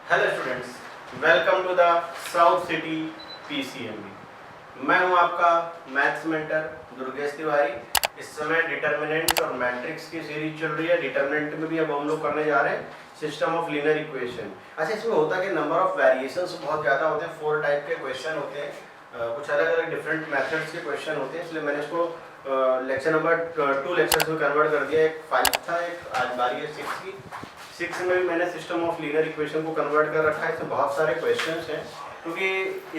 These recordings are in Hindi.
Hello students, welcome to the South City PCMB. मैं हूं आपका मैथ्स मेंटर दुर्गेश तिवारी। इस समय डिटर्मिनेंट्स और मैट्रिक्स की सीरीज चल रही है। डिटर्मिनेंट में भी अब हम लोग करने जा रहे हैं सिस्टम ऑफ लीनियर इक्वेशन। अच्छा, इसमें होता है कि नंबर ऑफ वेरिएशंस बहुत ज़्यादा होते हैं। 4 टाइप के क्वेश्चन होते हैं, कुछ अलग अलग डिफरेंट मेथड्स के क्वेश्चन होते हैं, इसलिए मैंने इसको लेक्चर नंबर 2 लेक्चर्स में कन्वर्ट कर दिया। एक 5 था, एक आज बारी है 6 की। 6 में भी मैंने सिस्टम ऑफ लीनियर इक्वेशन को कन्वर्ट कर रखा है। इसमें बहुत सारे क्वेश्चंस हैं, क्योंकि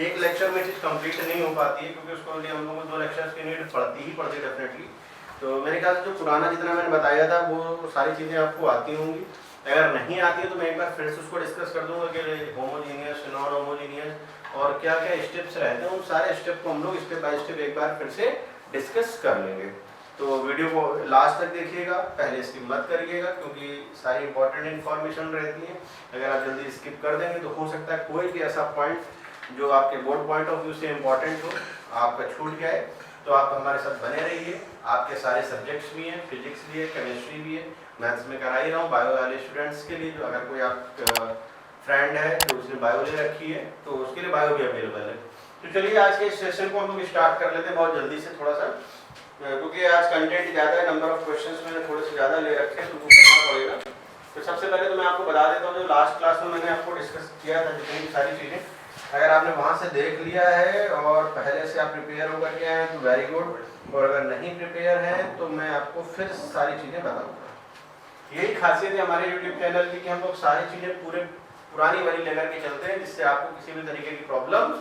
एक लेक्चर में चीज़ कंप्लीट नहीं हो पाती है, क्योंकि उसको लिए हम लोगों को 2 लेक्चर्स की नीड पड़ती ही पड़ती है डेफिनेटली। तो मेरे ख्याल से जो पुराना जितना मैंने बताया था वो सारी चीज़ें आपको आती होंगी। अगर नहीं आती है तो मैं एक बार फिर से उसको डिस्कस कर दूंगा कि होमोजीनियस, नॉन होमोजीनियस और क्या क्या स्टेप्स रहते हैं। उन सारे स्टेप को हम लोग स्टेप बाय स्टेप एक बार फिर से डिस्कस कर लेंगे। तो वीडियो को लास्ट तक देखिएगा, पहले स्किप मत करिएगा, क्योंकि सारी इंपॉर्टेंट इन्फॉर्मेशन रहती है। अगर आप जल्दी स्किप कर देंगे तो हो सकता है कोई भी ऐसा पॉइंट जो आपके बोर्ड पॉइंट ऑफ व्यू से इम्पॉर्टेंट हो, आपका छूट जाए। तो आप हमारे साथ बने रहिए। आपके सारे सब्जेक्ट्स भी हैं, फिजिक्स भी है, केमिस्ट्री भी है, मैथ्स में करा ही रहा हूँ। बायो वाले स्टूडेंट्स के लिए, जो अगर कोई आप फ्रेंड है जो उसने बायो ले रखी है तो उसके लिए बायो भी अवेलेबल है। तो चलिए आज के सेशन को हम लोग स्टार्ट कर लेते हैं बहुत जल्दी से, थोड़ा सा, क्योंकि आज कंटेंट ज़्यादा है, नंबर ऑफ क्वेश्चंस मैंने थोड़े से ज़्यादा ले रखे हैं, तो वो करना पड़ेगा। तो सबसे पहले तो मैं आपको बता देता हूँ, जो लास्ट क्लास में मैंने आपको डिस्कस किया था जितनी भी सारी चीज़ें, अगर आपने वहाँ से देख लिया है और पहले से आप प्रिपेयर होकर के आए तो वेरी गुड, और अगर नहीं प्रिपेयर है तो मैं आपको फिर सारी चीज़ें बताऊँगा। यही खासियत है हमारे यूट्यूब चैनल की कि हम लोग सारी चीज़ें पूरे पुरानी वाली लेकर के चलते हैं, जिससे आपको किसी भी तरीके की प्रॉब्लम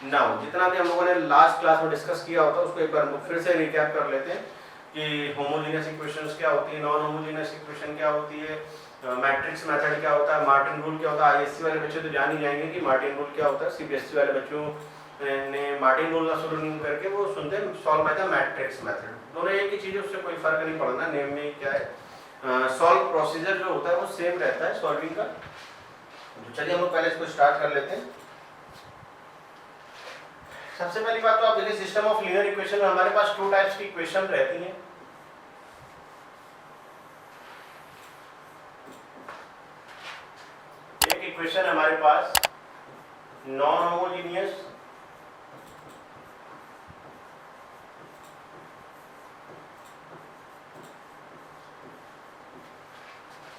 ना हो। जितना भी हम लोगों ने लास्ट क्लास में डिस्कस किया होता है उसको एक बार हम फिर से रिकैप कर लेते हैं कि होमोजेनियस इक्वेशंस क्या होती है, नॉन होमोजेनियस इक्वेशन क्या होती है, मैट्रिक्स मेथड क्या होता है, मार्टिन रूल क्या होता है। आईएससी वाले बच्चे तो जान ही जाएंगे कि मार्टिन रूल क्या होता है। सीबीएसई वाले बच्चों ने मार्टिन रूल का शुरू नहीं करके वो सुनते हैं solve by the matrix method. दोनों एक ही चीज़ है, उससे कोई फर्क नहीं पड़ना, नेम में क्या है। सॉल्व प्रोसीजर जो होता है वो सेम रहता है सॉल्विंग का। तो चलिए हम लोग पहले इसको स्टार्ट कर लेते हैं। सबसे पहली बात तो आप देखिए, सिस्टम ऑफ लीनियर इक्वेशन में हमारे पास 2 टाइप्स की इक्वेशन रहती हैं। एक इक्वेशन है हमारे पास नॉन होमोजीनियस,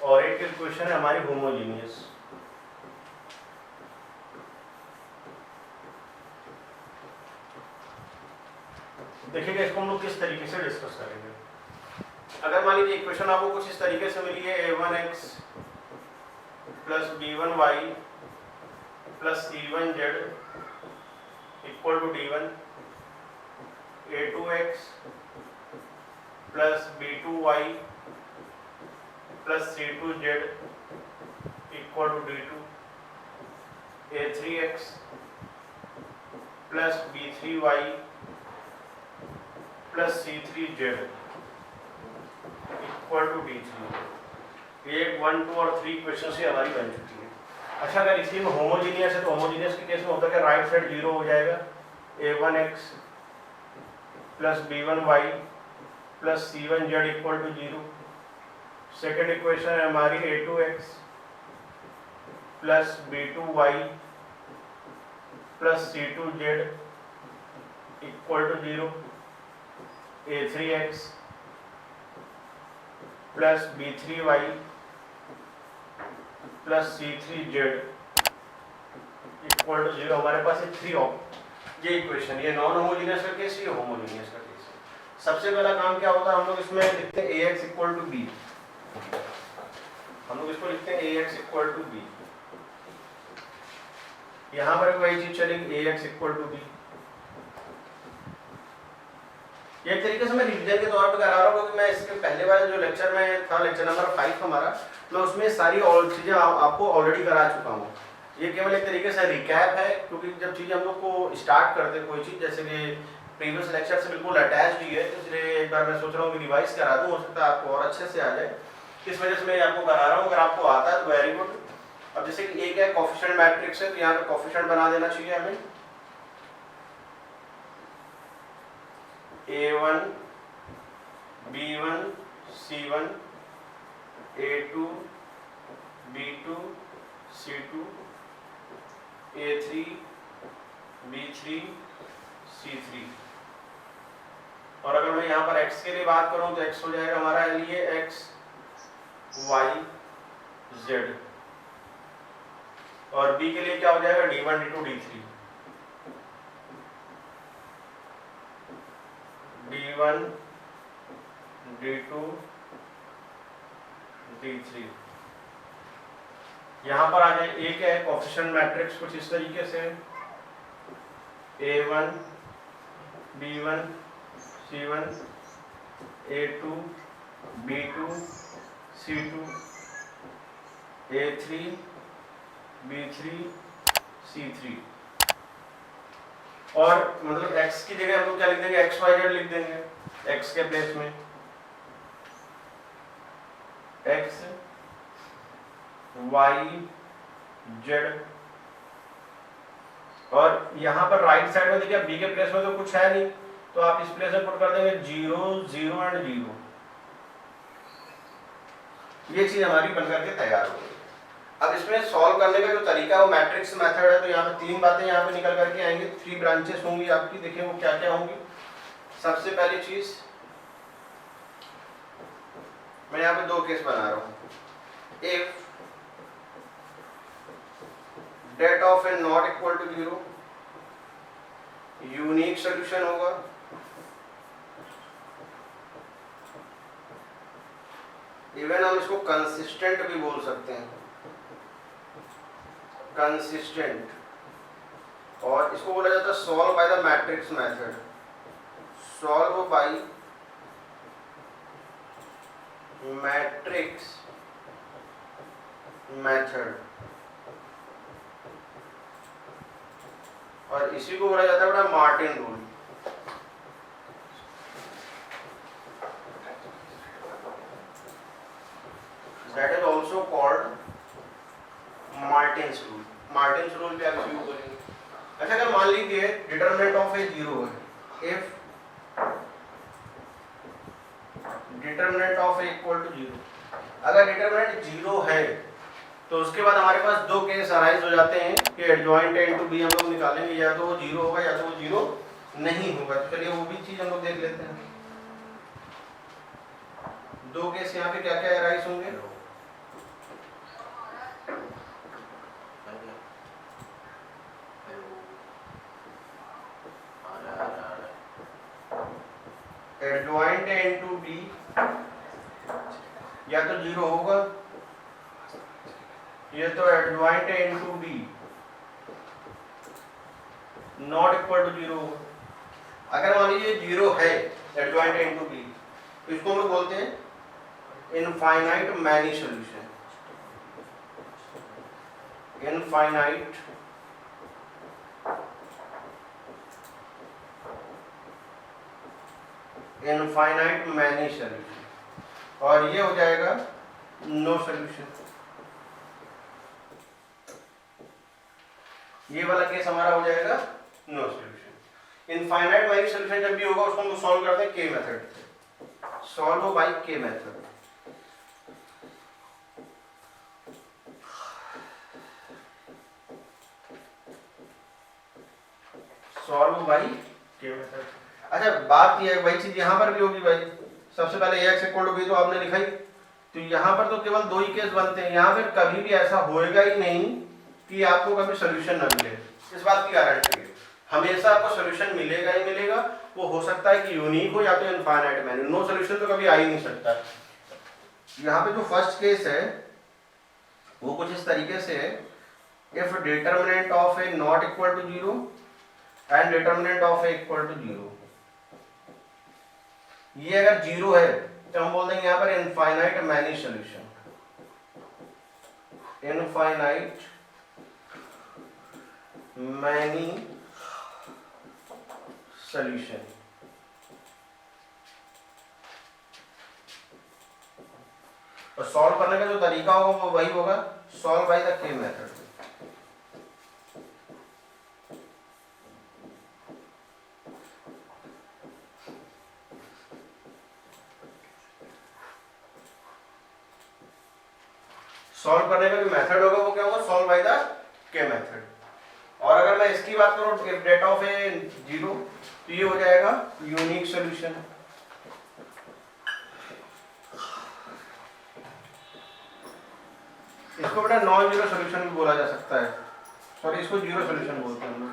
और एक इक्वेशन है हमारी होमोजीनियस। देखिएगा इसको हम लोग किस तरीके से डिस्कस करेंगे। अगर मान लीजिए इक्वेशन आपको कुछ इस तरीके से मिली है, a1x plus b1y plus c1z equal to d1, a2x plus b2y plus c2z equal to d2, a3x plus b3y plus c3z equal to d3। ये 1, 2 और 3 क्वेश्चन से हमारी बन चुकी है। अच्छा, अगर इसी में होमोजीनियस है तो होमोजीनियस के केस में होता है कि राइट साइड 0 हो जाएगा। a1x plus b1y plus c1z equal to 0। Second equation है हमारी a2x plus b2y plus c2z equal to 0, a3x plus b3y plus c3z equal to 0। हमारे पास ये इक्वेशन, ये नॉन होमोजीनियस का केस, ये होमोजीनियस का केस। सबसे पहला काम क्या होता है, हम लोग इसमें लिखते हैं ax इक्वल टू b। हम लोग इसको लिखते हैं ax इक्वल टू b। यहां पर वही चीज चलेगी, ax इक्वल टू b। एक तरीके से मैं रिवीजन के तौर पर करा रहा हूँ, क्योंकि मैं इसके पहले वाले जो लेक्चर में था, लेक्चर नंबर 5 हमारा, मैं उसमें सारी और चीज़ें आपको ऑलरेडी करा चुका हूँ। ये केवल एक तरीके से रिकैप है, क्योंकि जब चीज़ें हम लोग को स्टार्ट करते हैं कोई चीज़, जैसे कि प्रीवियस लेक्चर से बिल्कुल अटैच ही है, तो इसलिए एक बार मैं सोच रहा हूँ कि रिवाइज करा दूँ, हो सकता है आपको और अच्छे से आ जाए। इस वजह से मैं आपको करा रहा हूँ। अगर आपको आता है तो वेरी गुड। अब जैसे कि एक है कोफिशिएंट मैट्रिक्स है, तो यहाँ पे कोफिशिएंट बना देना चाहिए हमें। a1 b1 c1 a2 b2 C2 A3 B3 C3। और अगर मैं यहाँ पर x के लिए बात करूँ तो x हो जाएगा हमारा लिए x y z, और b के लिए क्या हो जाएगा D1 D2 D3, D1 D2 D3। यहाँ पर आ जाए एक है कोएफिशिएंट मैट्रिक्स कुछ इस तरीके से A1 B1 C1 A2 B2 C2 A3 B3 C3। और मतलब x की जगह हम लोग क्या लिख देंगे x y z लिख देंगे, x के प्लेस में x y z, और यहाँ पर राइट साइड में देखिए b के प्लेस में तो कुछ है नहीं, तो आप इस प्लेस में पुट कर देंगे 0 0 एंड 0। ये चीज हमारी बनकर के तैयार हो गई। अब इसमें सॉल्व करने का जो तरीका है वो मैट्रिक्स मेथड है, तो यहाँ पे तीन बातें यहाँ पे निकल करके आएंगी, 3 ब्रांचेस होंगी आपकी। देखिए वो क्या क्या होंगी। सबसे पहली चीज मैं यहाँ पे 2 केस बना रहा हूँ। If det of n not equal to 0 unique solution होगा, इवन हम इसको कंसिस्टेंट भी बोल सकते हैं, कंसिस्टेंट, और इसको बोला जाता है solve by the matrix method, solve by matrix method, और इसी को बोला जाता है बेटा Martin rule. That is also called Martins rule. Martins rule पे आप इसी को बोलेंगे। अच्छा, अगर मान लीजिए डिटरमिनेंट ऑफ ए 0 है, if determinant of A equal to 0, अगर डिटरमिनेंट 0 है तो उसके बाद हमारे पास 2 केस अराइज हो जाते हैं कि एडजॉइंट ए इनटू बी हम लोग निकालेंगे, या तो वो 0 होगा या तो वो 0 नहीं होगा। तो चलिए वो भी चीज हम लोग देख लेते हैं। 2 केस यहाँ पे क्या क्या अराइज होंगे। एडजॉइंट ए इनटू बी या तो 0 होगा, ये तो adjoint A into B not equal to 0 होगा। अगर मान लीजिए 0 है एडजॉइंट ए इनटू बी, तो इसको हम लोग बोलते हैं infinite many solution. Infinite infinite many solution, और ये हो जाएगा नो सॉल्यूशन। ये वाला केस हमारा हो जाएगा no solution. Infinite many solution जब भी होगा उसको हम सॉल्व करते हैं के मेथड से, सॉल्व बाय के मेथड। सॉल्व बाय के मेथड। अच्छा, बात ये है वही चीज यहाँ पर भी होगी भाई। सबसे पहले x इक्वल टू b तो आपने लिखा ही, तो यहाँ पर तो केवल 2 ही केस बनते हैं। यहाँ पर कभी भी ऐसा होएगा ही नहीं कि आपको कभी सोल्यूशन ना मिले, इस बात की गारंटी है। हमेशा आपको सोल्यूशन मिलेगा ही मिलेगा। वो हो सकता है कि यूनिक हो या तो इनफाइनाइट मैनी, नो सोल्यूशन तो कभी आ ही नहीं सकता। यहाँ पे जो फर्स्ट केस है वो कुछ इस तरीके से है, if determinant of A not equal to 0 and determinant of A equal to 0। ये अगर 0 है तो हम बोल देंगे यहाँ पर infinite many solution, infinite many solution. और सॉल्व करने का जो तरीका होगा वो वही होगा, सॉल्व बाय द के मेथड। सॉल्व करने का जो मेथड होगा वो क्या होगा, सॉल्व बाय द के मेथड। और अगर मैं इसकी बात करूं, इफ डेटा ऑफ ए 0, तो ये हो जाएगा यूनिक सॉल्यूशन। इसको बेटा नॉन जीरो सॉल्यूशन भी बोला जा सकता है, सॉरी इसको जीरो सॉल्यूशन बोलते हैं हम लोग,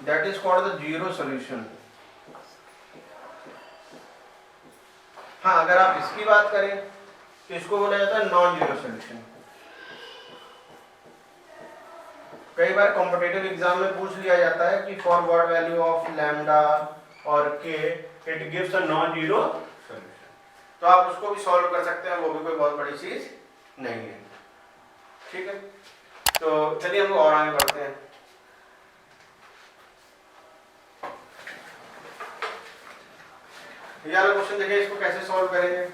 that is called the zero solution. हाँ, अगर आप इसकी बात करें तो इसको बोला जाता है नॉन जीरो सॉल्यूशन। कई बार कॉम्पिटिटिव एग्जाम में पूछ लिया जाता है कि for what value of lambda और के it gives a non zero solution, तो आप उसको भी सॉल्व कर सकते हैं, वो भी कोई बहुत बड़ी चीज नहीं है। ठीक है, तो चलिए हम लोग और आगे बढ़ते हैं। ये वाला क्वेश्चन देखिए, इसको कैसे सॉल्व करेंगे।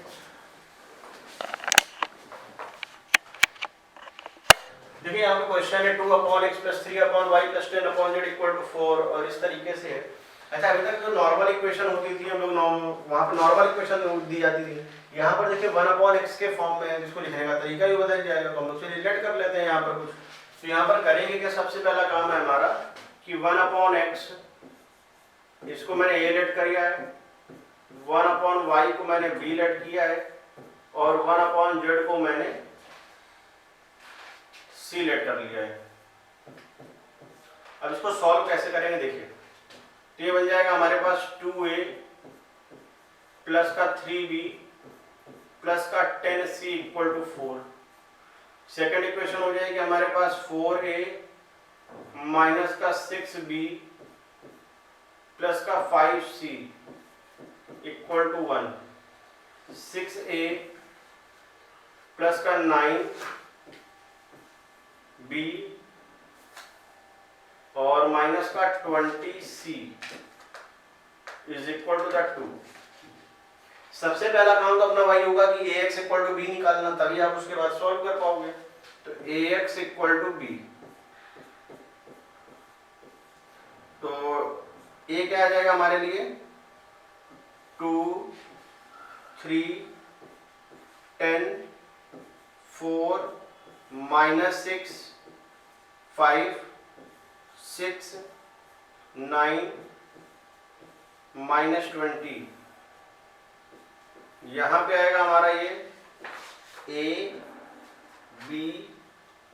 देखिए यहाँ पे क्वेश्चन है 2 upon x plus 3 upon y plus 10 upon z equal to 4, और इस तरीके से है। अच्छा, अभी तक जो नॉर्मल इक्वेशन होती थी हम लोग वहाँ पे नॉर्मल इक्वेशन दी जाती थी, यहाँ पर देखिए 1 अपॉन x के फॉर्म में है, जिसको लिखने का तरीका भी बदल जाएगा, तो हम लोग से रिलेट कर लेते हैं यहाँ पर कुछ। तो यहाँ पर करेंगे कि सबसे पहला काम है हमारा कि 1 अपॉन x, इसको मैंने a लेट कर दिया है, 1 अपॉन y को मैंने b लेट किया है, और 1 अपॉन z को मैंने c लेट कर लिया है। अब इसको सॉल्व कैसे करेंगे देखिए, तो ये बन जाएगा हमारे पास 2a प्लस का 3b प्लस का 10c equal to 4। Second equation हो जाएगी हमारे पास 4a माइनस का 6b प्लस का 5c equal to 1। 6a plus का 9b और माइनस का 20c is equal to that 2। सबसे पहला काम तो अपना वही होगा कि ax इक्वल टू b निकालना, तभी आप उसके बाद सॉल्व कर पाओगे। तो ax इक्वल टू b, तो a क्या आ जाएगा हमारे लिए 2 3 10 4 माइनस 6 5 6 9 माइनस 20। यहाँ पे आएगा हमारा ये A B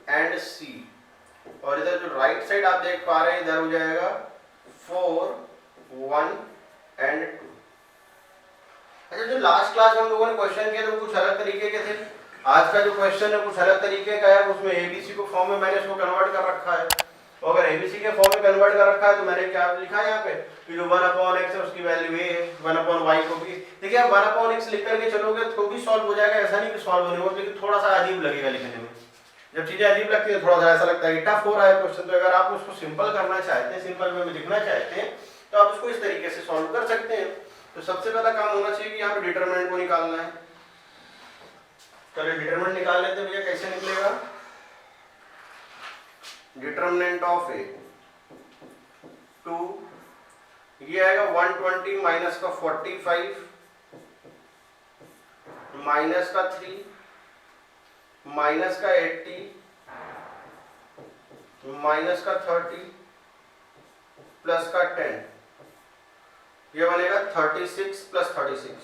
एंड C, और इधर जो राइट साइड आप देख पा रहे हैं इधर हो जाएगा 4 1 एंड 2। अच्छा, जो लास्ट क्लास में हम लोगों ने क्वेश्चन किए थे वो कुछ अलग तरीके के थे, आज का जो क्वेश्चन है कुछ अलग तरीके का है। उसमें ABC को फॉर्म में मैंने इसको कन्वर्ट कर रखा है, और अगर ABC के फॉर्म में कन्वर्ट कर रखा है तो मैंने क्या लिखा है यहाँ पे कि जो 1 अपॉन x है उसकी वैल्यू a है, 1 अपॉन y को भी। देखिए आप 1 अपॉन x लिख करके चलोगे तो भी सॉल्व हो जाएगा, ऐसा नहीं कि सॉल्व नहीं होगा, लेकिन थोड़ा सा अजीब लगेगा लिखने में। जब चीजें अजीब लगती है थोड़ा सा ऐसा लगता है कि टफ हो रहा है क्वेश्चन। तो अगर आप उसको सिंपल करना चाहते हैं, सिंपल वे में लिखना चाहते हैं, तो आप उसको इस तरीके से सॉल्व कर सकते हैं। तो सबसे पहला काम होना चाहिए कि यहाँ पे डिटरमिनेंट को निकालना है। चलिए डिटरमिनेंट निकाल लेते हैं भैया, कैसे निकलेगा। डिटरमिनेंट ऑफ ए 2, ये आएगा 120 माइनस का 45 माइनस का 3 माइनस का 80 माइनस का 30 प्लस का 10, ये बनेगा 36 प्लस 36।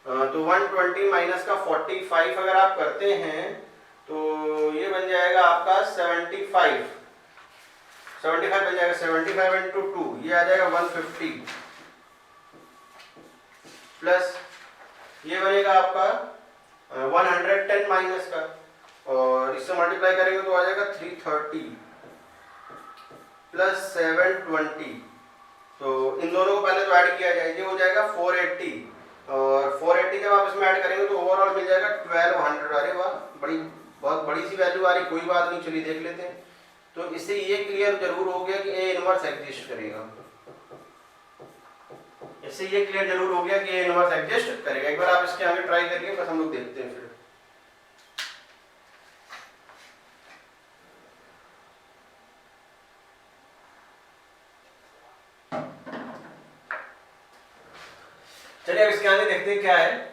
तो 120 माइनस का 45 अगर आप करते हैं तो ये बन जाएगा आपका 75 बन जाएगा। 75 इंटू 2 ये आ जाएगा 150 प्लस ये बनेगा आपका 110 माइनस का, और इससे मल्टीप्लाई करेंगे तो आ जाएगा 330 प्लस 720। तो इन दोनों को पहले तो ऐड किया जाए, ये हो जाएगा 480, और 480 जब आप इसमें ऐड करेंगे तो ओवरऑल मिल जाएगा 1200। अरे वाह, बहुत बड़ी सी वैल्यू आ रही, कोई बात नहीं, चलिए देख लेते हैं। तो इससे ये क्लियर जरूर हो गया कि ए इनवर्स एग्जिस्ट करेगा। इससे ये क्लियर जरूर हो गया कि ए इनवर्स एग्जिस्ट करेगा। एक बार आप इसके आगे ट्राई करिए, बस हम लोग देखते हैं फिर। चलिए अब इसके आगे देखते हैं क्या है।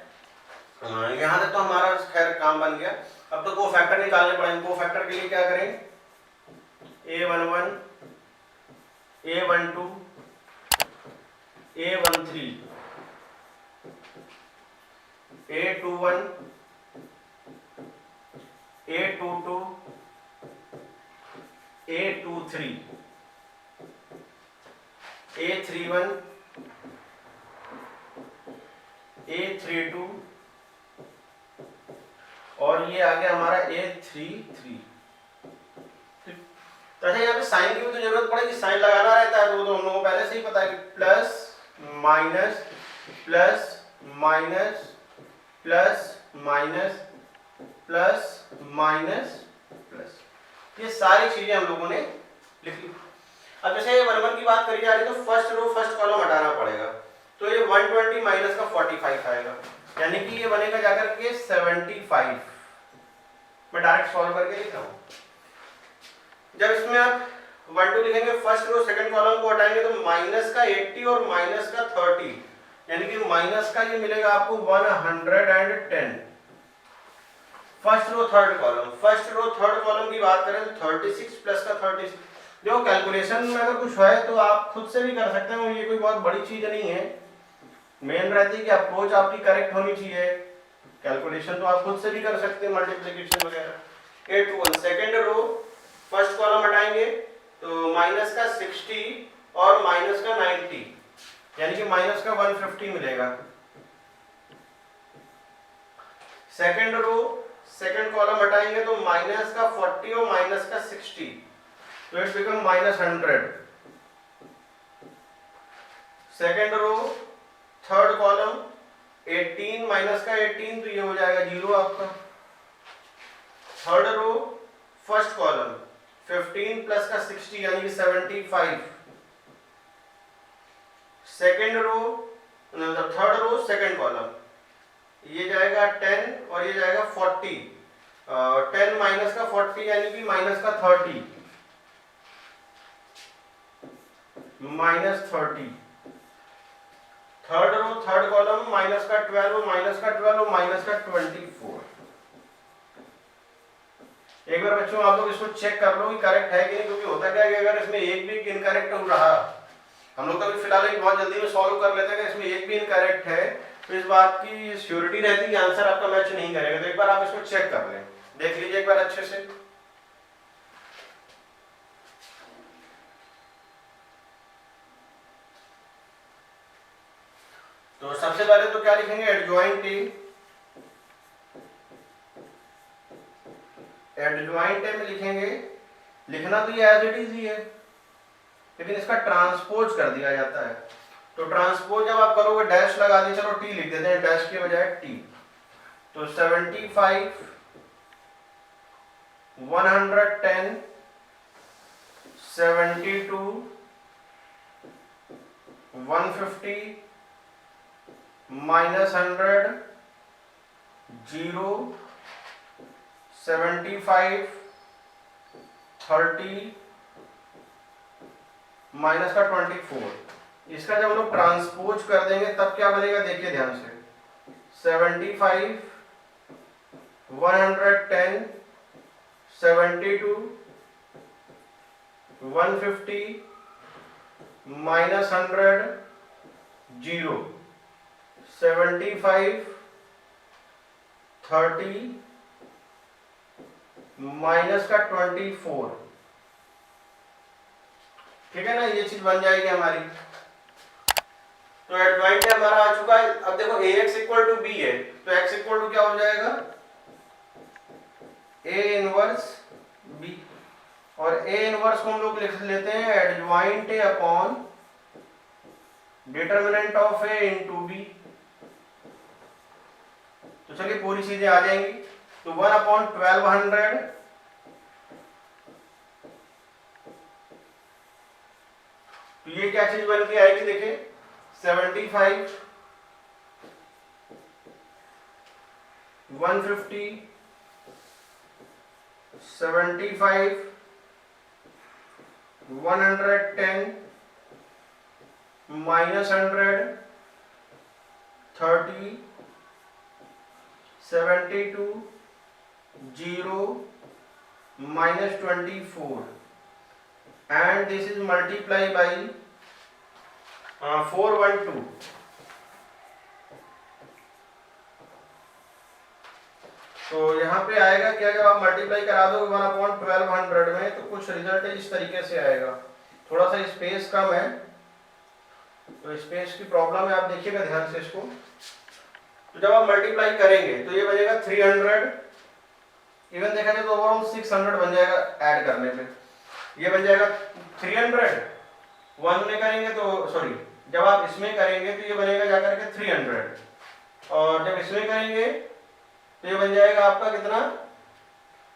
यहाँ तक तो हमारा खैर काम बन गया। अब तो को फैक्टर निकालने पड़ेंगे। को फैक्टर के लिए क्या करें, A11, A12, A13, A21, A22, A23, A31, A32 और ये आ गया हमारा A33। तो अच्छा, यहाँ पे साइन की भी तो जरूरत पड़ेगी, साइन लगाना रहता है, तो हम लोगों को पहले से ही पता है कि plus minus plus minus plus minus plus minus plus, ये सारी चीजें हम लोगों ने लिख ली। अब जैसे 1 की बात करी जा रही है तो फर्स्ट रो फर्स्ट कॉलम हटाना पड़ेगा, तो ये 120 माइनस का 45 आएगा, यानी कि ये बनेगा जाकर के 75। मैं डायरेक्ट सॉल्व करके लिख रहा हूँ। जब इसमें आप 1 2 लिखेंगे, फर्स्ट रो सेकंड कॉलम को हटाएंगे तो माइनस का 80 और माइनस का 30, यानी कि माइनस का ये मिलेगा आपको 110। First row third column, first row third column की बात करें तो 36 प्लस का 36। जो कैलकुलेशन में अगर कुछ है तो आप खुद से भी कर सकते हैं, ये कोई बहुत बड़ी चीज नहीं है। मेन रहती है कि अप्रोच आपकी करेक्ट होनी चाहिए। कैलकुलेशन तो आप खुद से भी कर सकते हैं, मल्टीप्लिकेशन वगैरह। 8 सेकंड रो फर्स्ट कॉलम हटाएंगे तो माइनस का 60 और माइनस का 90, यानी कि माइनस का 150 मिलेगा। सेकंड रो सेकंड कॉलम हटाएंगे तो माइनस का 40 और माइनस का 60, तो it become -100। Second row third column 18 minus का 18, तो ये हो जाएगा 0 आपका। Third row first column 15 plus का 60 यानी कि 75। Second row third row second column, ये जाएगा 10 और ये जाएगा 40। 10 माइनस का 40 यानी कि माइनस का 30, -30। Third row third column minus का 12, माइनस का 12, माइनस का 24। एक बार बच्चों आप लोग इसको चेक कर लो कि करेक्ट है कि नहीं, क्योंकि होता क्या है कि अगर इसमें एक भी इनकरेक्ट हो रहा, हम लोग तो अभी फिलहाल बहुत जल्दी में सॉल्व कर लेते हैं कि इसमें एक भी इनकरेक्ट है, तो इस बात की श्योरिटी रहती है कि आंसर आपका मैच नहीं करेगा। तो एक बार आप इसको चेक कर लें, देख लीजिए एक बार अच्छे से। तो सबसे पहले तो क्या लिखेंगे, एडजॉइंट ए। एडजॉइंट ए में लिखेंगे, लिखना तो ये एज इट इज ही है, लेकिन इसका ट्रांसपोज कर दिया जाता है। तो ट्रांसपोज जब आप करोगे डैश लगा दी, चलो टी लिख देते हैं डैश के बजाय टी। तो 75, 110, 72, 150, -100, 0, 75, 30, माइनस का 24। इसका जब हम लोग ट्रांसपोज कर देंगे तब क्या बनेगा, देखिए ध्यान से। 75, 110, 72, 150, -100, 0, 75, 30, माइनस का 24। ठीक है ना, ये चीज बन जाएगी हमारी। तो एडजॉइंट हमारा आ चुका है। अब देखो ax इक्वल टू b है, तो x इक्वल टू क्या हो जाएगा, a इनवर्स b। और a इनवर्स को हम लोग लिख लेते हैं adjoint a upon determinant of a into b। तो चलिए पूरी चीजें आ जाएंगी। तो 1/1200 तो ये क्या चीज बन के आएगी, देखिए 75, 150, 75, 110, -100, 30, 72 0 minus 24 and this is multiply by 412. तो यहाँ पे आएगा क्या, जब आप मल्टीप्लाई करा दोगे 1/1200 में तो कुछ रिजल्ट इस तरीके से आएगा। थोड़ा सा स्पेस कम है तो स्पेस की प्रॉब्लम है, आप देखिएगा ध्यान से इसको। तो जब आप मल्टीप्लाई करेंगे तो ये बनेगा 300, इवन देखा जाए तो ओवरऑल 600 बन जाएगा ऐड करने पे। ये बन जाएगा 300, 1 में करेंगे तो सॉरी जब आप इसमें करेंगे तो ये बनेगा जाकर के 300 और जब इसमें करेंगे तो ये बन जाएगा आपका कितना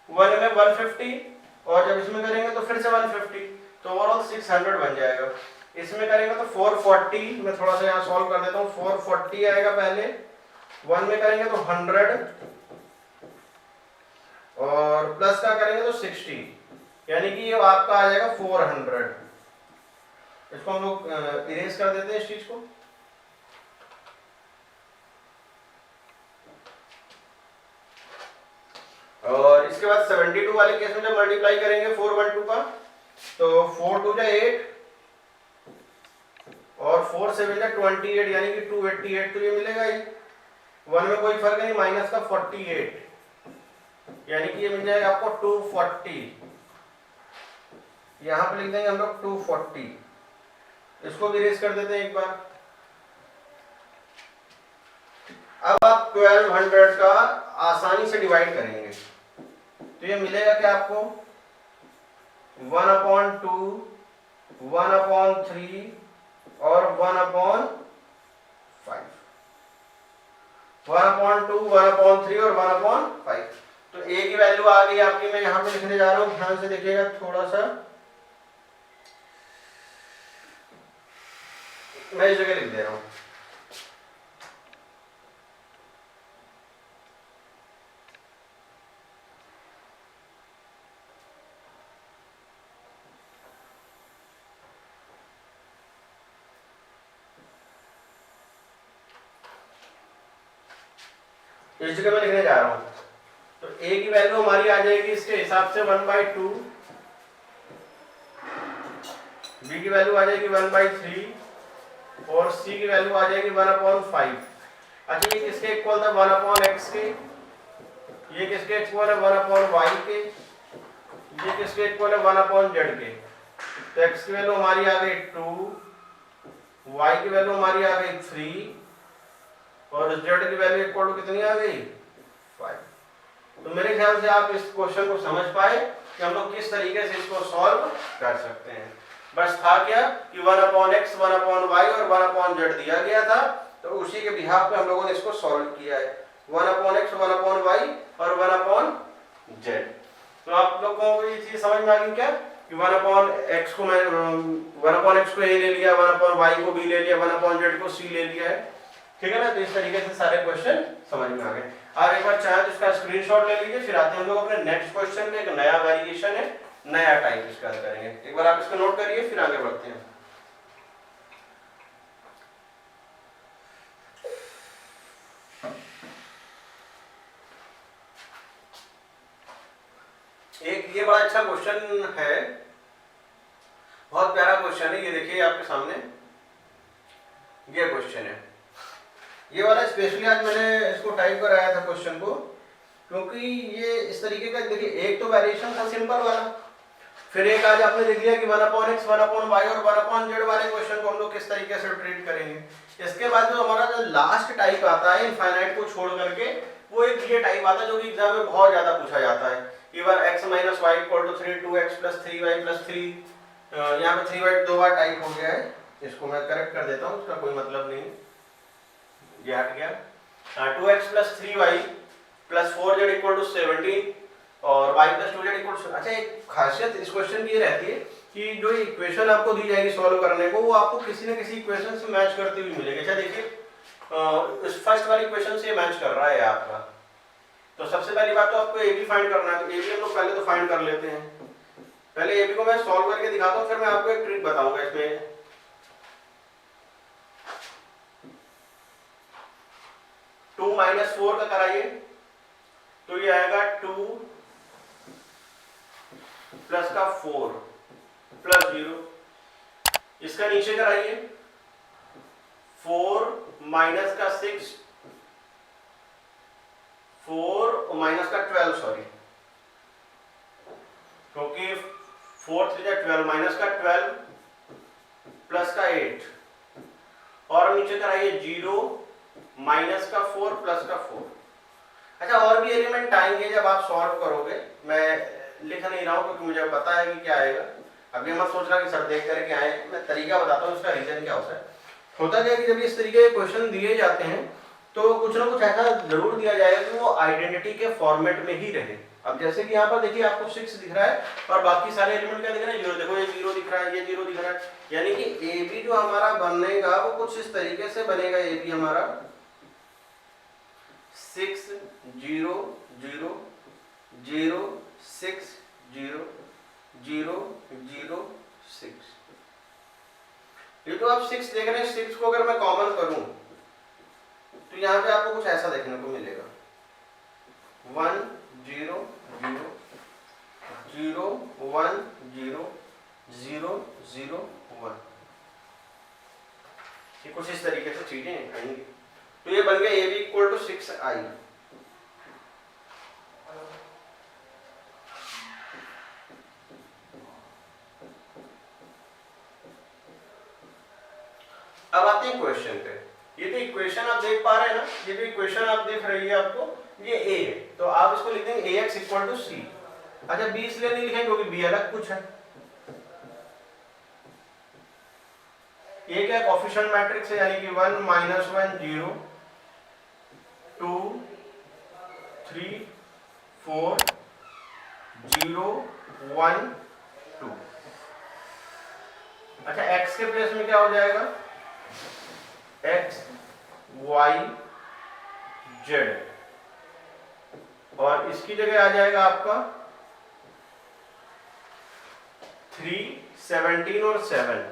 1 में 150 और जब इसमें करेंगे तो फिर से 150, तो ओवरऑल 600 बन जाएगा। इसमें करेंगे तो 440, मैं थोड़ा सा यहाँ सॉल्व कर देता हूँ। 440 आएगा पहले, 1 में करेंगे तो 100 और प्लस का करेंगे तो 60, यानी कि ये आपका आ जाएगा 400। इसको हम लोग इरेज कर देते हैं इस चीज को। और इसके बाद 72 वाले केस में जब मल्टीप्लाई करेंगे 412 का तो 4 2 जा 8 और 4 7 जा 28, यानी कि 288, तो ये मिलेगा ही। 1 में कोई फर्क नहीं, माइनस का 48, यानी कि ये मिल जाएगा आपको 240। यहां पे लिख देंगे हम लोग 240। इसको भी इरेज कर देते हैं एक बार। अब आप 1200 का आसानी से डिवाइड करेंगे तो ये मिलेगा क्या आपको 1/2, 1/3 और 1/5। 1/2, 1/3 और 1/5। तो a की वैल्यू आ गई आपकी। मैं यहाँ पे लिखने जा रहा हूँ, ध्यान से देखिएगा थोड़ा सा। मैं इस जगह लिख दे रहा हूँ। इस जगह मैं लिखने जा रहा हूँ। तो a की वैल्यू हमारी आ जाएगी इसके हिसाब से 1/2, b की वैल्यू आ जाएगी 1/3 और c की वैल्यू आ जाएगी 1/5। अच्छा, ये किसके इक्वल था 1/x के, ये किसके इक्वल है 1/y के, ये किसके इक्वल है 1/z के। तो x की वैल्यू हमारी आ गई 2, y की वैल्यू हमारी आ गई 3 और z की वैल्यू इक्वल टू कितनी आ गई 5। तो मेरे ख्याल से आप इस क्वेश्चन को समझ पाए कि हम लोग किस तरीके से इसको सॉल्व कर सकते हैं। बस था क्या कि 1/x, 1/y और 1/z दिया गया था, तो उसी के बिहाफ पे हम लोगों ने इसको सॉल्व किया है। 1/x, 1/y और 1/z। तो आप लोगों को ये चीज समझ में आ गई क्या कि 1/x को मैं 1/x को a ले लिया, 1/y को b ले लिया, 1/z को c ले लिया है, ठीक है ना। तो इस तरीके से सारे क्वेश्चन समझ में आ गए। और एक बार चाहे तो इसका स्क्रीनशॉट ले लीजिए, फिर आते हैं हम लोग अपने नेक्स्ट क्वेश्चन में। एक नया वेरिएशन है, नया टाइप इसका करेंगे। एक बार आप इसको नोट करिए, फिर आगे बढ़ते हैं। एक ये बड़ा अच्छा क्वेश्चन है, बहुत प्यारा क्वेश्चन है। ये देखिए आपके सामने ये क्वेश्चन है। ये वाला स्पेशली आज मैंने इसको टाइप कराया था क्वेश्चन को, क्योंकि ये इस तरीके का, देखिए एक तो वेरिएशन था सिंपल वाला, फिर एक आज आपने लिख लिया कि 1/x, 1/y और 1/z वाले क्वेश्चन को हम लोग किस तरीके से ट्रीट करेंगे। इसके बाद जो हमारा जो लास्ट टाइप आता है इनफाइनाइट को छोड़ करके, वो एक ये टाइप आता है जो कि एग्जाम में बहुत ज्यादा पूछा जाता है। Even x - y = 3, 2x + 3y + 3, यहाँ पे 3y 2 बार टाइप हो गया है। इसको मैं करेक्ट कर देता हूँ, उसका कोई मतलब नहीं, ये हट गया। 2x + 3y + 4z = 17 और y + 2z = अच्छा, एक खासियत इस क्वेश्चन की ये रहती है कि जो इक्वेशन आपको दी जाएगी सॉल्व करने को, वो आपको किसी न किसी इक्वेशन से मैच करती हुई मिलेगी। अच्छा देखिए, इस फर्स्ट वाली इक्वेशन से मैच कर रहा है आपका। तो सबसे पहली बात तो आपको a b फाइंड करना है। तो a b हम लोग पहले तो फाइंड कर लेते हैं। पहले a b को मैं सॉल्व करके दिखाता हूँ, फिर मैं आपको एक ट्रिक बताऊंगा इसमें। 2 - 4 का कराइए, तो ये आएगा 2 प्लस का 4 प्लस 0, इसका नीचे कराइए 4 माइनस का 6, 4 माइनस का 12, सॉरी, क्योंकि 4 3 12 माइनस का 12 प्लस का 8, और नीचे कराइए 0 माइनस का 4 प्लस का 4। अच्छा, और भी एलिमेंट आएंगे जब आप सॉल्व करोगे, मैं लिख नहीं रहा हूं क्योंकि मुझे पता है कि क्या आएगा। अभी मैं सोच रहा कि सर देख करके आए, मैं तरीका बताता हूँ इसका रीजन क्या होता है। होता क्या है कि जब इस तरीके के क्वेश्चन दिए जाते हैं तो कुछ ना कुछ ऐसा जरूर दिया जाएगा कि वो आइडेंटिटी के फॉर्मेट में ही रहे। अब जैसे कि यहाँ पर देखिए आपको 6 दिख रहा है और बाकी सारे एलिमेंट क्या दिख रहे हैं, 0। देखो ये 0 दिख रहा है, ये 0 दिख रहा है, यानी कि ए बी जो हमारा बनेगा वो कुछ इस तरीके से बनेगा। ए बी हमारा 6 0 0 0 6 0 0 0 6। ये तो आप 6 देख रहे हैं, 6 को अगर मैं कॉमन करूं तो यहाँ पे आपको कुछ ऐसा देखने को मिलेगा, 1 0 0 0 1 0 0 0 1। ये कुछ इस तरीके से चीजें आएंगी। तो ये बन गया ए बी इक्वल टू 6i। अब आते हैं क्वेश्चन पे। ये तो इक्वेशन आप देख पा रहे हैं ना, ये जो इक्वेशन आप देख रही है आपको, ये a है, तो आप इसको लिख देंगे ax इक्वल टू c। अच्छा, b इसलिए नहीं लिखेंगे क्योंकि b अलग कुछ है। ये क्या कोएफिशिएंट मैट्रिक्स है, यानी कि 1 -1 0 2 3 4 0 1 2। अच्छा, x के प्लेस में क्या हो जाएगा, x y z, और इसकी जगह आ जाएगा आपका 3 17 और 7।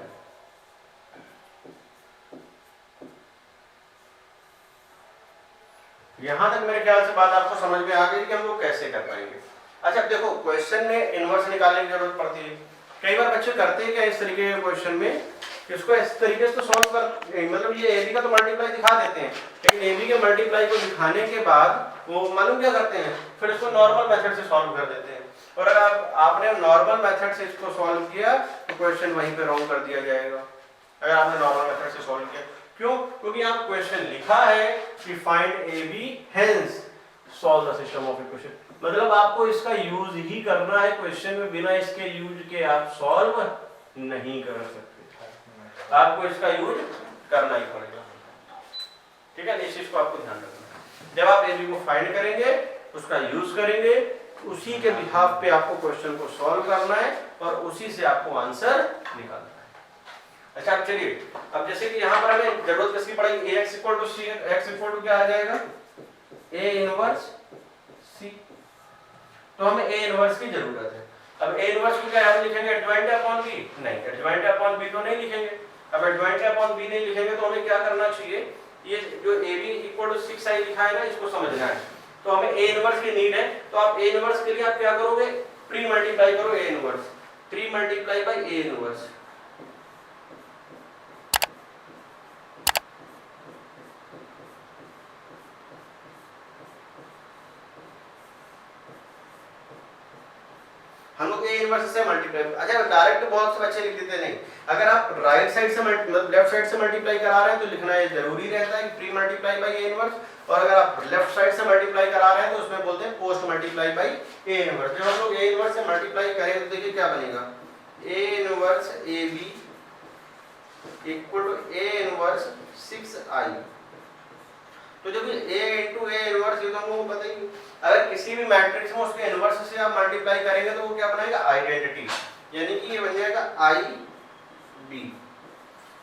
यहां तक मेरे ख्याल से बात आपको समझ में आ गई कि हम लोग कैसे कर पाएंगे। अच्छा, देखो क्वेश्चन में इनवर्स निकालने की जरूरत पड़ती है। कई बार बच्चे करते हैं क्या इस तरीके के क्वेश्चन में, इसको इस तरीके से तो सॉल्व कर, मतलब ये ए बी का तो मल्टीप्लाई दिखा देते हैं, लेकिन ए बी के मल्टीप्लाई को दिखाने के बाद वो मालूम क्या करते हैं, फिर इसको नॉर्मल मेथड से सॉल्व कर देते हैं। और अगर आपने नॉर्मल मेथड से इसको सॉल्व किया तो क्वेश्चन वहीं पे रॉन्ग कर दिया जाएगा, अगर आपने नॉर्मल मेथड से सॉल्व किया। क्यों? क्योंकि यहाँ क्वेश्चन लिखा है कि find A B hence solve the system of equation, मतलब आपको इसका यूज ही करना है क्वेश्चन में, बिना इसके यूज के आप सॉल्व नहीं कर सकते, आपको इसका यूज करना ही पड़ेगा। ठीक है, इस चीज को आपको ध्यान रखना है। जब आप ए बी को फाइंड करेंगे, उसका यूज करेंगे, उसी के बिहाफ पे आपको क्वेश्चन को सॉल्व करना है और उसी से आपको आंसर निकालना है। अच्छा, अब चलिए, अब जैसे कि यहाँ पर हमें जरूरत किसकी पड़ेगी, ax equal to c, x equal to क्या आ जाएगा, a इनवर्स c। तो हमें a इनवर्स की जरूरत है। अब a इनवर्स को क्या याद लिखेंगे, एडजॉइंट अपॉन b? नहीं, एडजॉइंट अपॉन b तो नहीं लिखेंगे। अब एडजॉइंट अपॉन b नहीं लिखेंगे तो हमें क्या करना चाहिए, ये जो ab इक्वल टू 6i लिखा है ना, इसको समझना है। तो हमें a इनवर्स की नीड है, तो आप a इनवर्स के लिए आप क्या करोगे, प्री मल्टीप्लाई करो a inverse, 3 multiply by a inverse. हम लोग ए इनवर्स से मल्टीप्लाई, अच्छा डायरेक्ट बहुत से बच्चे लिख देते नहीं, अगर आप राइट साइड से मतलब लेफ्ट साइड से मल्टीप्लाई करा रहे हैं तो लिखना ये जरूरी रहता है कि pre multiply by A inverse, और अगर आप लेफ्ट साइड से मल्टीप्लाई करा रहे हैं तो उसमें बोलते हैं post multiply by A inverse. जब हम लोग ए इनवर्स से मल्टीप्लाई करेंगे तो देखिए क्या बनेगा, A inverse A B equal to A inverse 6i। तो जब a इंटू ए इनवर्स, ये तो हमको पता ही, अगर किसी भी मैट्रिक्स में उसके इनवर्स से आप मल्टीप्लाई करेंगे तो वो क्या बनाएगा, आइडेंटिटी, यानी कि ये बन जाएगा आई बी।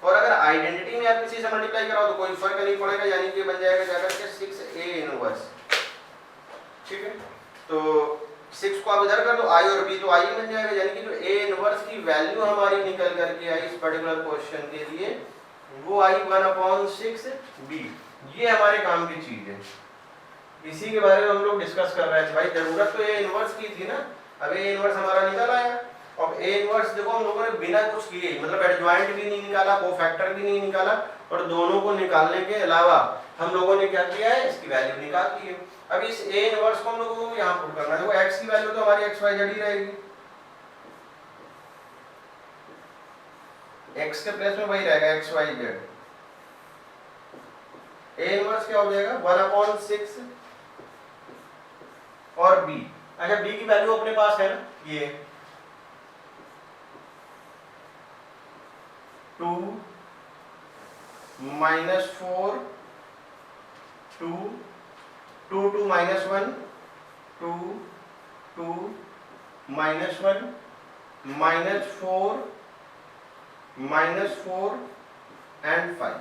और अगर आइडेंटिटी में आप किसी से मल्टीप्लाई कराओ तो कोई फर्क नहीं पड़ेगा, यानी कि बन जाएगा जाकर के 6a इनवर्स। ठीक है, तो 6 को आप इधर कर दो, i और b तो i बन जाएगा, यानी कि जो a इनवर्स की वैल्यू हमारी निकल करके आई इस पर्टिकुलर क्वेश्चन के लिए, वो आई 1/6b। ये हमारे काम की चीज है। इसी के बारे में हम लोग डिस्कस कर रहे थे भाई। जरूरत तो ए इनवर्स की थी ना। अब ए इनवर्स हमारा निकल आया। अब ए इनवर्स देखो हम लोगों ने बिना कुछ किए, मतलब एडजॉइंट भी नहीं निकाला, कोफैक्टर भी नहीं निकाला, और दोनों को निकालने के अलावा हम लोगों ने क्या किया है, इसकी वैल्यू निकाल दी है। अब इस ए इनवर्स को हम लोगों को यहाँ पुट करना है। देखो एक्स की वैल्यू तो हमारी एक्स वाई जेड ही रहेगी, एक्स के प्लेस में वही रहेगा X Y Z. A inverse क्या हो जाएगा 1/6 और बी। अच्छा बी की वैल्यू अपने पास है ना, ये 2 -4 2 2 2 -1 2 2 -1 -4 एंड 5।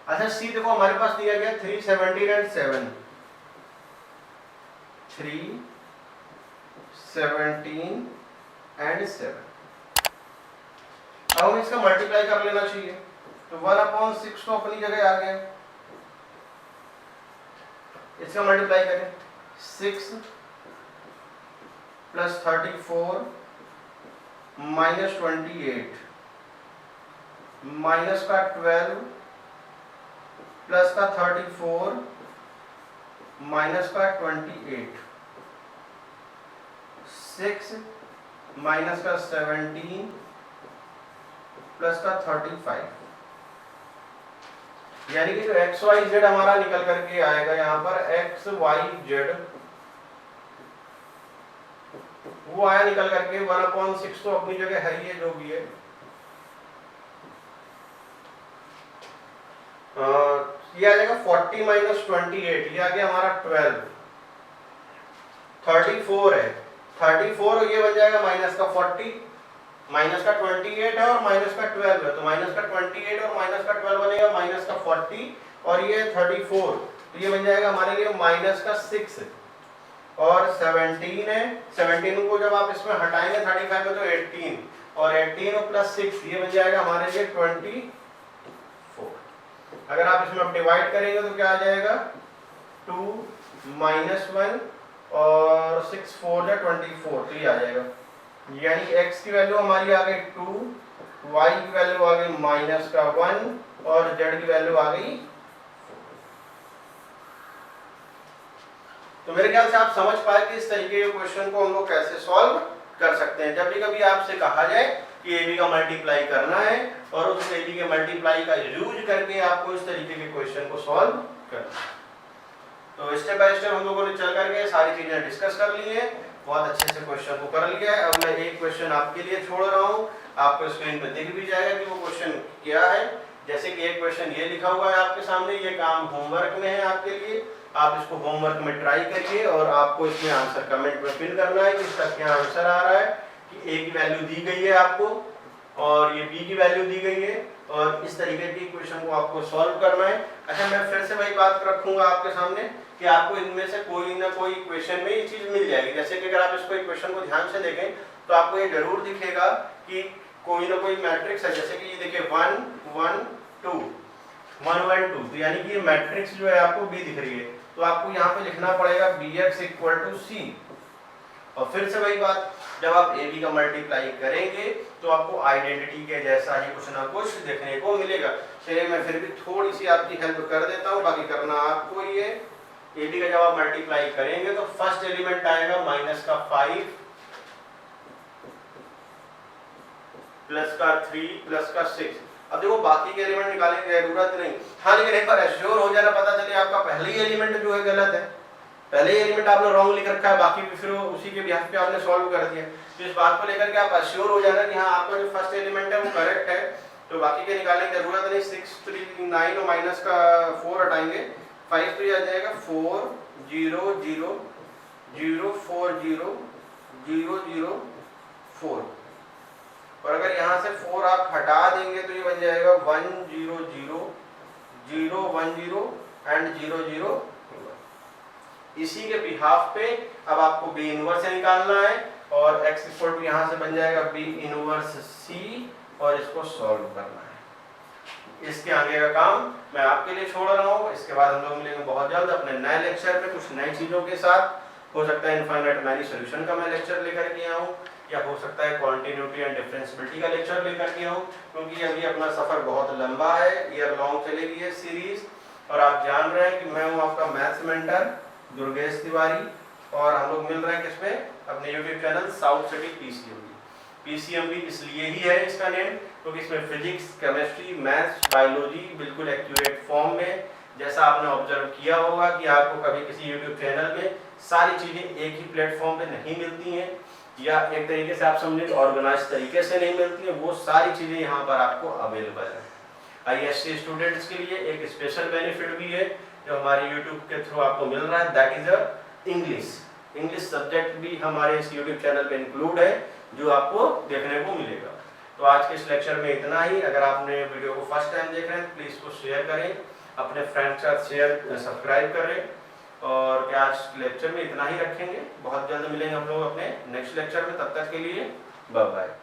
अच्छा सी देखो हमारे पास दिया गया 3 17 एंड 7, 3 17 एंड 7। अब हमें इसका मल्टीप्लाई कर लेना चाहिए, तो 1/6 तो अपनी जगह आ गया, इसका मल्टीप्लाई करें 6 + 34 -28 माइनस का 12 प्लस का 34 माइनस का 28 6 माइनस का 17 प्लस का 35, यानी कि जो एक्स वाई जेड हमारा निकल करके आएगा यहाँ पर एक्स वाई जेड, वो आया निकल करके 1/6 तो अपनी जगह है ही है जो भी है। ये आ जाएगा 40 - 28, ये आ गया हमारा 12, 34 है 34 और ये बन जाएगा माइनस का 40, माइनस का 28 है और माइनस का 12 है, तो माइनस का 28 और माइनस का 12 बनेगा माइनस का 40 और ये 34, तो ये बन जाएगा हमारे लिए माइनस का 6 और 17 है। 17 को जब आप इसमें हटाएंगे 35 में तो 18 और 18 और प्लस 6 ये बन जाएगा हमारे लिए 24। अगर आप इसमें डिवाइड करेंगे तो क्या आ जाएगा 2 - 1 और 6 4 या 24, तो ये आ जाएगा, यानी x की वैल्यू हमारी आ गई 2, y की वैल्यू आ गई माइनस का 1 और z की वैल्यू आ गई 4। तो मेरे ख्याल से आप समझ पाए कि इस तरीके के क्वेश्चन को हम लोग कैसे सॉल्व कर सकते हैं। जब भी कभी आपसे कहा जाए कि ए बी का मल्टीप्लाई करना है और उस ए बी के मल्टीप्लाई का यूज करके आपको इस तरीके के क्वेश्चन को सॉल्व करना है। तो स्टेप बाय स्टेप हम लोगों ने चल करके सारी चीजें डिस्कस कर ली है, बहुत अच्छे से क्वेश्चन को कर लिया है। अब मैं एक क्वेश्चन आपके लिए छोड़ रहा हूँ, आपको स्क्रीन पर दिख भी जाएगा कि वो क्वेश्चन क्या है। जैसे कि एक क्वेश्चन ये लिखा हुआ है आपके सामने, ये काम होमवर्क में है आपके लिए, आप इसको होमवर्क में ट्राई करिए और आपको इसमें आंसर कमेंट में फिल करना है कि इसका क्या आंसर आ रहा है। कि ए की वैल्यू दी गई है आपको और ये बी की वैल्यू दी गई है और इस तरीके की क्वेश्चन को आपको सॉल्व करना है। अच्छा मैं फिर से वही बात रखूंगा आपके सामने कि आपको इनमें से कोई ना कोई क्वेश्चन में ये चीज मिल जाएगी। जैसे कि अगर आप इसको एक क्वेश्चन को ध्यान से देखें तो आपको ये जरूर दिखेगा कि कोई ना कोई मैट्रिक्स है, जैसे कि ये देखिए 1 1 2 1 1 2, तो यानी कि ये मैट्रिक्स जो है आपको बी दिख रही है, तो आपको यहाँ पे लिखना पड़ेगा bx = c। और फिर से वही बात, जब आप ए बी का मल्टीप्लाई करेंगे तो आपको आइडेंटिटी के जैसा ही कुछ ना कुछ देखने को मिलेगा। चलिए मैं फिर भी थोड़ी सी आपकी हेल्प कर देता हूँ, बाकी करना आपको ही है। ए बी का जब आप मल्टीप्लाई करेंगे तो फर्स्ट एलिमेंट आएगा माइनस का 5 प्लस का 3 प्लस का 6। अब देखो बाकी के एलिमेंट निकालने की जरूरत नहीं, हाँ लेकिन एक बार एश्योर हो जाना, पता चले आपका पहले ही एलिमेंट जो है गलत है, पहले ही एलिमेंट आपने रॉन्ग लिख रखा है, बाकी भी फिर उसी के बिहाफ पे आपने सॉल्व कर दिया। तो इस बात को लेकर के आप एश्योर हो जाना कि हाँ आपका जो फर्स्ट एलिमेंट है वो करेक्ट है, तो बाकी के निकालने की जरूरत नहीं। 6 3 9 और माइनस का 4 हटाएंगे, 5 तो ये आ जाएगा 4 0 0 0 4 0 0 0 4, और अगर यहाँ से 4 आप हटा देंगे तो ये बन जाएगा 1 0 0 0 1 0 एंड 0 0 1। इसी के बिहाफ पे अब आपको बी इनवर्स से निकालना है और x इक्वल टू यहाँ से बन जाएगा बी इनवर्स c और इसको सॉल्व करना है। इसके आगे का काम मैं आपके लिए छोड़ रहा हूँ। इसके बाद हम लोग मिलेंगे बहुत जल्द अपने नए लेक्चर में कुछ नई चीज़ों के साथ। हो सकता है इनफाइनाइट मैनी सोल्यूशन का मैं लेक्चर लेकर के आऊँ, या हो सकता है कॉन्टिन्यूटी एंड डिफरेंशियबिलिटी का लेक्चर लेकर के आऊँ, क्योंकि अभी अपना सफ़र बहुत लंबा है, ईयर लॉन्ग चलेगी ये सीरीज़। और आप जान रहे हैं कि मैं हूँ आपका मैथ्स मेंटर दुर्गेश तिवारी, और हम लोग मिल रहे हैं किसमें, अपने YouTube channel south City PCMB. PCMB इसलिए ही है इसका नेम, क्योंकि इसमें फिजिक्स, केमिस्ट्री, मैथ्स, बायोलॉजी बिल्कुल एक्यूरेट फॉर्म में, जैसा आपने ऑब्जर्व किया होगा कि आपको कभी किसी यूट्यूब चैनल में सारी चीज़ें एक ही प्लेटफॉर्म पे नहीं मिलती हैं, या एक तरीके से आप समझें ऑर्गेनाइज तरीके से नहीं मिलती हैं, वो सारी चीज़ें यहाँ पर आपको अवेलेबल है। आईएससी स्टूडेंट्स के लिए एक स्पेशल बेनिफिट भी है जो हमारे यूट्यूब के थ्रू आपको मिल रहा है, दैट इज इंग्लिश सब्जेक्ट भी हमारे इस यूट्यूब चैनल पे इंक्लूड है, जो आपको देखने को मिलेगा। तो आज के इस लेक्चर में इतना ही। अगर आपने वीडियो को फर्स्ट टाइम देख रहे हैं प्लीज़ इसको शेयर करें, अपने फ्रेंड्स के साथ शेयर सब्सक्राइब करें, और क्या आज लेक्चर में इतना ही रखेंगे। बहुत जल्द मिलेंगे हम लोग अपने नेक्स्ट लेक्चर में, तब तक के लिए बाय बाय।